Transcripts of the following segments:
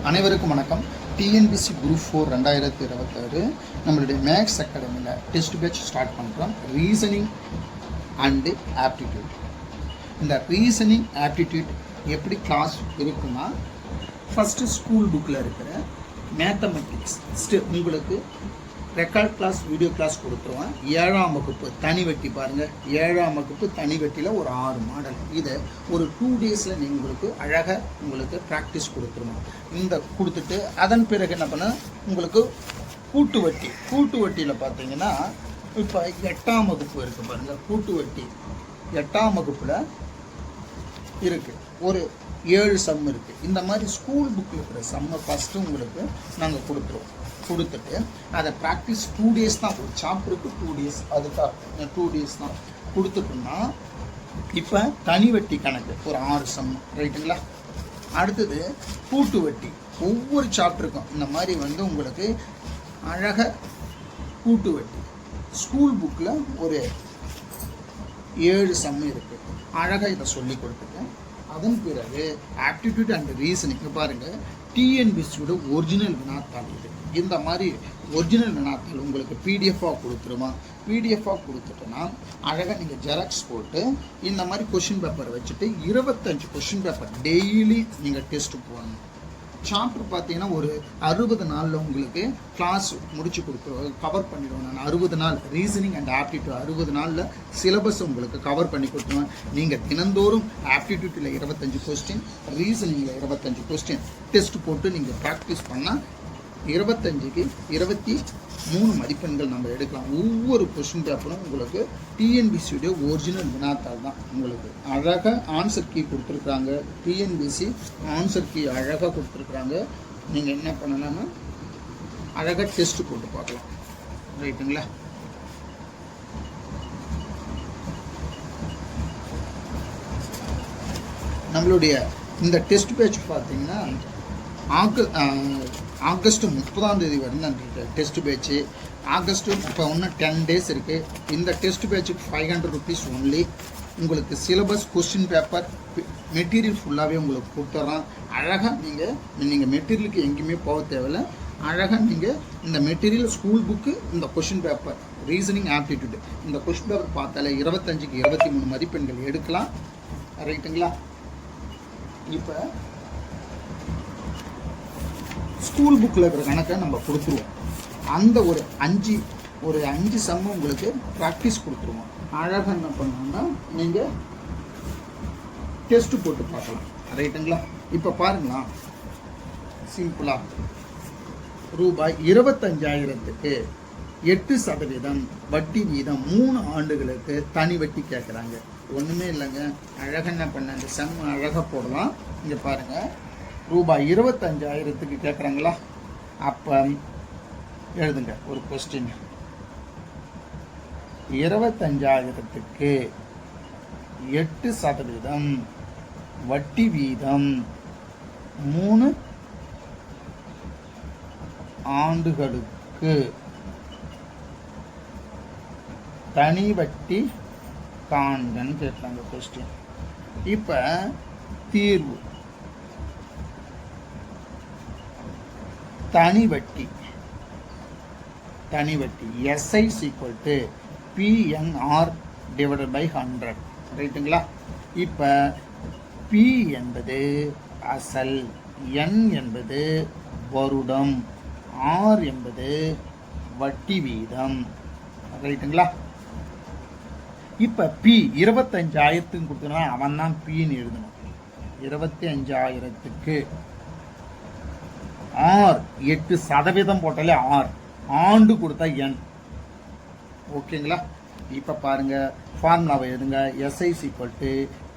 அனைவருக்கும் வணக்கம். TNPSC group 4 2026 நம்மளுடைய மேக்ஸ் அகாடமியில் டெஸ்ட் பேட்ச் ஸ்டார்ட் பண்ணுறோம். Reasoning and aptitude. இந்த ரீசனிங் ஆப்டிடியூட் எப்படி கிளாஸ் இருக்குன்னா, ஃபஸ்ட்டு ஸ்கூல் புக்கில் இருக்கிற மேத்தமெட்டிக்ஸ் உங்களுக்கு ரெக்கார்ட் கிளாஸ் வீடியோ கிளாஸ் கொடுத்துருவேன். 7ஆம் வகுப்பு தனி வெட்டி பாருங்கள். 7ஆம் வகுப்பு தனி வெட்டியில் ஒரு 6 மாடல். இதை ஒரு 2 டேஸில் உங்களுக்கு அழகாக உங்களுக்கு ப்ராக்டிஸ் கொடுத்துருவோம். இந்த கொடுத்துட்டு அதன் பிறகு என்ன பண்ண உங்களுக்கு கூட்டு வட்டியில் பார்த்தீங்கன்னா இப்போ 8ஆம் வகுப்பு இருக்குது பாருங்கள். கூட்டு வட்டி 8ஆம் வகுப்பில் இருக்குது. ஒரு 7 சம் இருக்குது. இந்த மாதிரி ஸ்கூல் புக்கில் இருக்கிற சம்மை ஃபஸ்ட்டு உங்களுக்கு நாங்கள் கொடுத்துட்டு அதை ப்ராக்டிஸ் 2 டேஸ் தான். ஒரு சாப்டருக்கு 2 டேஸ், அதுக்காக 2 டேஸ் தான் கொடுத்துட்டோம்னா, இப்போ தனி வட்டி கணக்கு ஒரு 6 சம் ரைட்டுங்களா. அடுத்தது கூட்டு வட்டி ஒவ்வொரு சாப்டருக்கும் இந்த மாதிரி உங்களுக்கு அழகாக கூட்டு வட்டி ஸ்கூல் புக்கில் ஒரு 7 சம் இருக்குது. அழகாக இதை சொல்லி கொடுத்துட்டேன். அதன் பிறகு ஆப்டிடியூட் அண்ட் ரீசனிங் பாருங்கள். டிஎன்பிசியோட ஒரிஜினல் வினாத்தாள் இது. இந்த மாதிரி ஒரிஜினல் வினாத்தாள் உங்களுக்கு பிடிஎஃபாக கொடுத்துருமா. பிடிஎஃபாக கொடுத்துட்டோன்னா அழகாக நீங்கள் ஜெராக்ஸ் போட்டு இந்த மாதிரி கொஷின் பேப்பர் வச்சுட்டு 25 கொஷின் பேப்பர் டெய்லி நீங்கள் டெஸ்ட்டு போகணும். சாப்டர் பார்த்தீங்கன்னா ஒரு 60 நாளில் உங்களுக்கு கிளாஸ் முடிச்சு கொடுத்துருவோம். கவர் பண்ணிடுவோம். நான் 60 நாள் ரீசனிங் அண்ட் ஆப்டிடியூட் 60 நாளில் சிலபஸ் உங்களுக்கு கவர் பண்ணி கொடுத்துருவேன். நீங்கள் தினந்தோறும் ஆப்டிடியூட்டில் 25 கொஸ்டின், ரீசனிங்கில் 25 கொஸ்டின் டெஸ்ட் போட்டு நீங்கள் ப்ராக்டிஸ் பண்ணால் 25க்கு 23 மதிப்பெண்கள் நம்ம எடுக்கலாம். ஒவ்வொரு கொஸ்டின் பேப்பரும் உங்களுக்கு டிஎன்பிசியுடைய ஒரிஜினல் வினாத்தாள் தான். உங்களுக்கு அழகாக ஆன்சர் கீ கொடுத்துருக்குறாங்க. டிஎன்பிசி ஆன்சர் கீ அழகாக கொடுத்துருக்குறாங்க. நீங்கள் என்ன பண்ணலாம்னா அழகாக டெஸ்ட் போட்டு பார்க்கலாம். ரைட்டுங்களா. நம்மளுடைய இந்த டெஸ்ட் பேட்ச் பார்த்தீங்கன்னா ஆகஸ்ட் 30ஆம் தேதி வரைக்கும் அந்த டெஸ்ட் பேட்ச்சு. ஆகஸ்ட்டு இப்போ இன்னும் 10 டேஸ் இருக்குது. இந்த டெஸ்ட் பேட்சுக்கு 500 rupees ஒன்லி. உங்களுக்கு சிலபஸ், கொஸ்டின் பேப்பர், மெட்டீரியல் ஃபுல்லாகவே உங்களுக்கு கொடுத்துட்றோம். அழகாக நீங்கள் மெட்டீரியலுக்கு எங்கேயுமே போக தேவையில்லை. அழகாக நீங்கள் இந்த மெட்டீரியல் ஸ்கூல் புக்கு, இந்த கொஸ்டின் பேப்பர் ரீசனிங் ஆப்டிடியூட் இந்த கொஸ்டின் பேப்பர் பார்த்தாலே 25க்கு 23 மதிப்பெண்கள் எடுக்கலாம். ரைட்டுங்களா. இப்போ ஸ்கூல் புக்கில் இருக்கிற கணக்கை நம்ம கொடுத்துருவோம். அந்த ஒரு அஞ்சு சம்மு உங்களுக்கு ப்ராக்டிஸ் கொடுத்துருவோம். அழகாக என்ன பண்ணோம்னா நீங்கள் டெஸ்ட்டு போட்டு பார்க்கலாம். ரைட்டுங்களா. இப்போ பாருங்களா, சிம்பிளாக ரூபாய் 25,000க்கு 8% வட்டி வீதம் 3 ஆண்டுகளுக்கு தனி வட்டி கேட்குறாங்க. ஒன்றுமே இல்லைங்க. அழகாக என்ன பண்ண அந்த சம் அழகாக போடலாம். இங்கே பாருங்கள், ரூபாய் 25,000க்கு கேட்குறாங்களா. அப்போ எழுதுங்க ஒரு கொஸ்டின். 25,000க்கு 8% வட்டி வீதம் 3 ஆண்டுகளுக்கு தனி வட்டி காண்கன்னு கேட்குறாங்க கொஸ்டின். இப்போ தீர்வு தனி வட்டி SI = PNR / 100. ரைட்டுங்களா. இப்போ P என்பது அசல், N என்பது வருடம், R என்பது வட்டி வீதம். ரைட்டுங்களா. இப்போ P 25,000க்கு கொடுத்தனா அவன் தான் Pன்னு எழுதணும். 25,000க்கு R 8% போட்டாலே R, ஆண்டு கொடுத்தா N. ஓகேங்களா. இப்போ பாருங்கள் ஃபார்முலாவை எழுதுங்க. SI =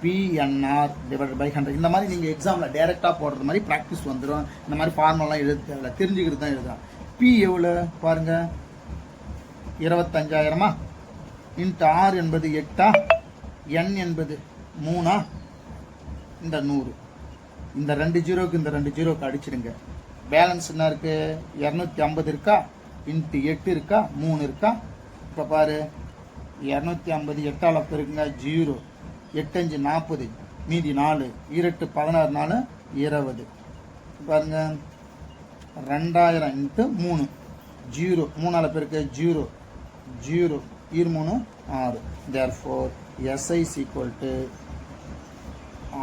PNR / 100. இந்த மாதிரி நீங்கள் எக்ஸாமில் டைரெக்டாக போடுறது மாதிரி ப்ராக்டிஸ் வந்துடும். இந்த மாதிரி ஃபார்முலாலாம் எழுத தேவையில்ல, தெரிஞ்சுக்கிறது தான் எழுதலாம். P எவ்வளோ பாருங்கள், 25,000 இன்ட்டு R என்பது 8, N என்பது 3, இந்த 100. இந்த 2 ஜீரோக்கு இந்த 2 ஜீரோக்கு அடிச்சிடுங்க. பேலன்ஸ் என்ன இருக்குது, 250 இருக்கா, இன்ட்டு 8 இருக்கா, 3 இருக்கா. இப்போ பாரு, 250 8ஆல் பெருக்குங்க 0, 8 5 40, மீதி 4, 2 16 4 20. பாருங்க 2000 இன்ட்டு 3 0 3 பேருக்கு 0 0 3 6 therefore SI is equal to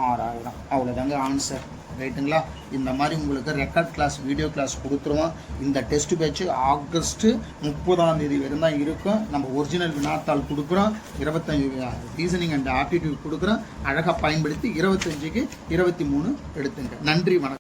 6000 அவ்வளோதாங்க ஆன்சர் ரைட்டுங்களா. இந்த மாதிரி உங்களுக்கு ரெக்கார்ட் கிளாஸ் வீடியோ கிளாஸ் கொடுத்துருவோம். இந்த டெஸ்ட் பேட்ச் ஆகஸ்ட் 30 வரை தான் இருக்கும். நம்ம ஒரிஜினல் வினாத்தாள் கொடுக்குறோம், 25 ரீசனிங் அண்ட் ஆப்டிடியூட் கொடுக்குறோம். அழகாக பயன்படுத்தி 25க்கு 23 எடுத்துங்க. நன்றி, வணக்கம்.